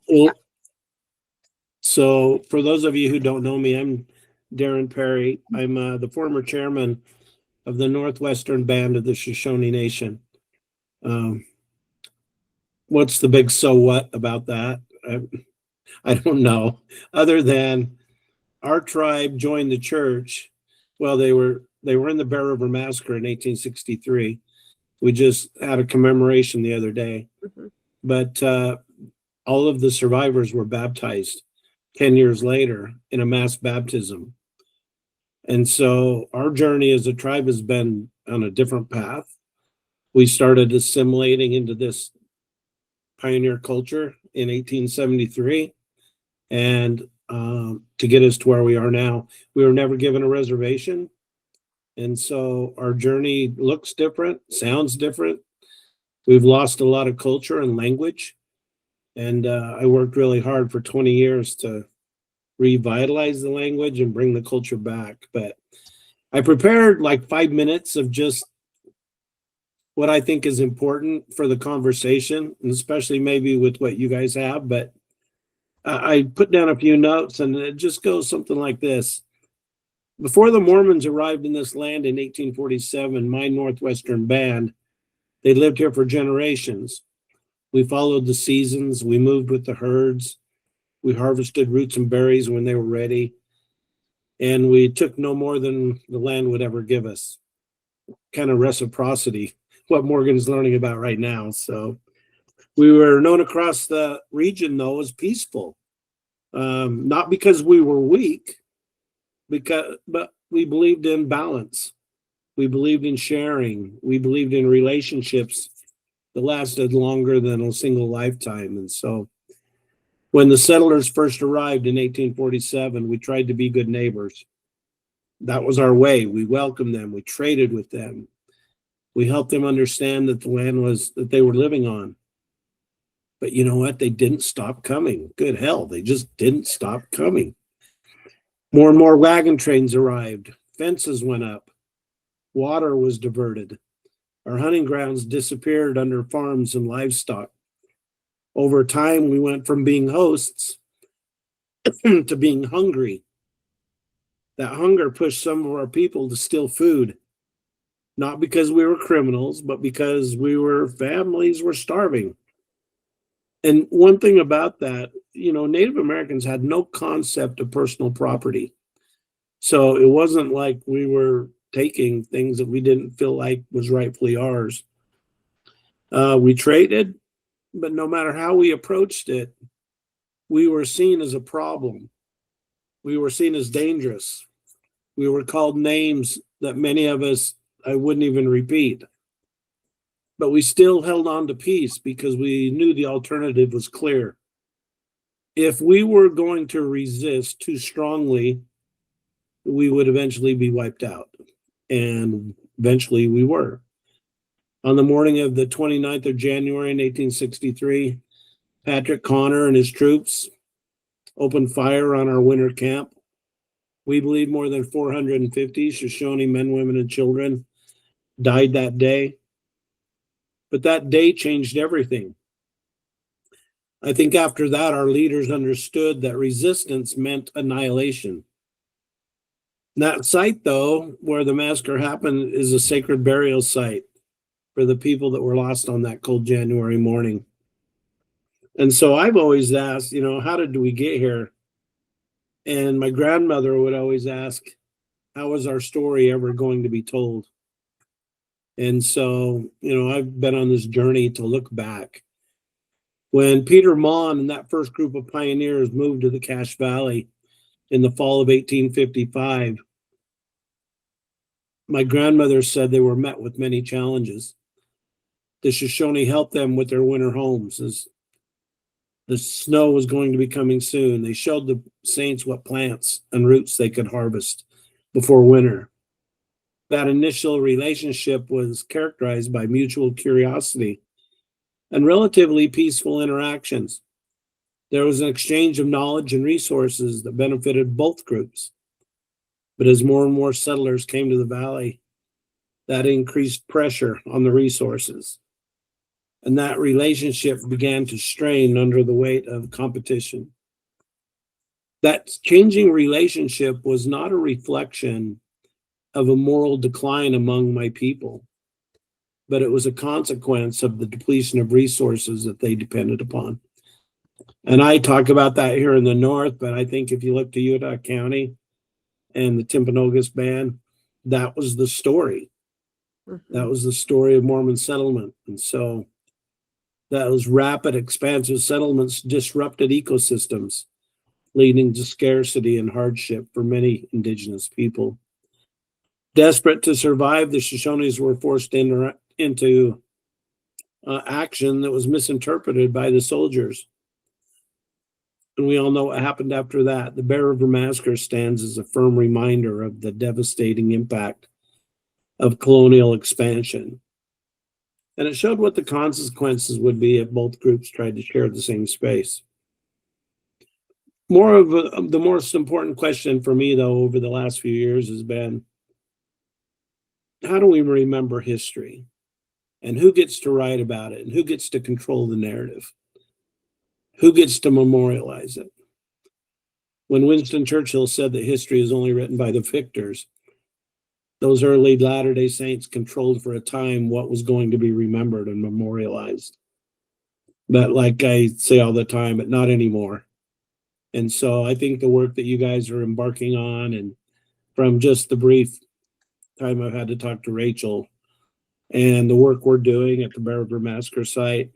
Well, so for those of you who don't know me, I'm Darren Perry. I'm the former chairman of the Northwestern Band of the Shoshone Nation. Um, what's the big so what about that? I don't know. Other than our tribe joined the church. Well, they were in the Bear River Massacre in 1863. We just had a commemoration the other day, but all of the survivors were baptized 10 years later in a mass baptism. And so our journey as a tribe has been on a different path. We started assimilating into this pioneer culture in 1873. And to get us to where we are now, we were never given a reservation. And so our journey looks different, sounds different. We've lost a lot of culture and language. And I worked really hard for 20 years to revitalize the language and bring the culture back. But I prepared like 5 minutes of just what I think is important for the conversation, and especially maybe with what you guys have. But I put down a few notes, and it just goes something like this. Before the Mormons arrived in this land in 1847, my Northwestern Band, they lived here for generations. We followed the seasons. We moved with the herds. We harvested roots and berries when they were ready. And we took no more than the land would ever give us. Kind of reciprocity, what Morgan's learning about right now. So we were known across the region, though, as peaceful. Not because we were weak, but we believed in balance. We believed in sharing. We believed in relationships that lasted longer than a single lifetime. And so when the settlers first arrived in 1847, we tried to be good neighbors. That was our way. We welcomed them. We traded with them. We helped them understand that the land was that they were living on. But you know what? They didn't stop coming. Good hell, they just didn't stop coming. More and more wagon trains arrived. Fences went up. Water was diverted. Our hunting grounds disappeared under farms and livestock. Over time, we went from being hosts to being hungry. That hunger pushed some of our people to steal food, not because we were criminals, but because families were starving. And one thing about that, Native Americans had no concept of personal property. So it wasn't like we were taking things that we didn't feel like was rightfully ours. We traded, but no matter how we approached it, we were seen as a problem. We were seen as dangerous. We were called names that many of us, I wouldn't even repeat. But we still held on to peace because we knew the alternative was clear. If we were going to resist too strongly, we would eventually be wiped out. And eventually we were. On the morning of the 29th of January in 1863, Patrick Connor and his troops opened fire on our winter camp. We believe more than 450 Shoshone men, women, and children died that day. But that day changed everything. I think after that, our leaders understood that resistance meant annihilation. That site, though, where the massacre happened, is a sacred burial site for the people that were lost on that cold January morning. And so I've always asked, how did we get here? And my grandmother would always ask, how is our story ever going to be told? And so, I've been on this journey to look back. When Peter Mon and that first group of pioneers moved to the Cache Valley in the fall of 1855, my grandmother said they were met with many challenges. The Shoshone helped them with their winter homes as the snow was going to be coming soon. They showed the saints what plants and roots they could harvest before winter. That initial relationship was characterized by mutual curiosity and relatively peaceful interactions. There was an exchange of knowledge and resources that benefited both groups. But as more and more settlers came to the valley, that increased pressure on the resources. And that relationship began to strain under the weight of competition. That changing relationship was not a reflection of a moral decline among my people, but it was a consequence of the depletion of resources that they depended upon. And I talk about that here in the north, but I think if you look to Utah County and the Timpanogos Band, that was the story. That was the story of Mormon settlement. And so those rapid, expansive settlements disrupted ecosystems, leading to scarcity and hardship for many indigenous people. Desperate to survive, the Shoshones were forced into action that was misinterpreted by the soldiers. And we all know what happened after that. The Bear River Massacre stands as a firm reminder of the devastating impact of colonial expansion. And it showed what the consequences would be if both groups tried to share the same space. The most important question for me, though, over the last few years has been, how do we remember history? And who gets to write about it? And who gets to control the narrative? Who gets to memorialize it? When Winston Churchill said that history is only written by the victors, those early Latter-day Saints controlled for a time what was going to be remembered and memorialized. But like I say all the time, but not anymore. And so I think the work that you guys are embarking on, and from just the brief time I've had to talk to Rachel, and the work we're doing at the Bear River Massacre site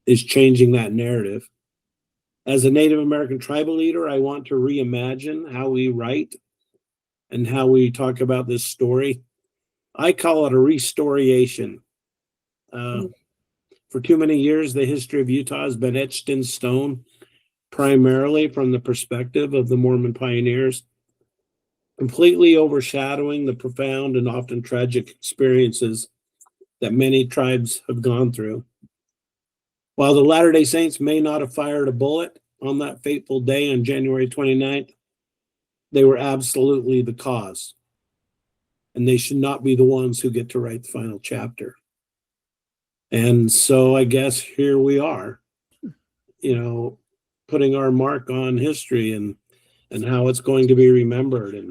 is changing that narrative. As a Native American tribal leader, I want to reimagine how we write and how we talk about this story. I call it a restoration. For too many years, the history of Utah has been etched in stone, primarily from the perspective of the Mormon pioneers, completely overshadowing the profound and often tragic experiences that many tribes have gone through. While the Latter-day Saints may not have fired a bullet on that fateful day on January 29th, they were absolutely the cause. And they should not be the ones who get to write the final chapter. And so I guess here we are, putting our mark on history and how it's going to be remembered. And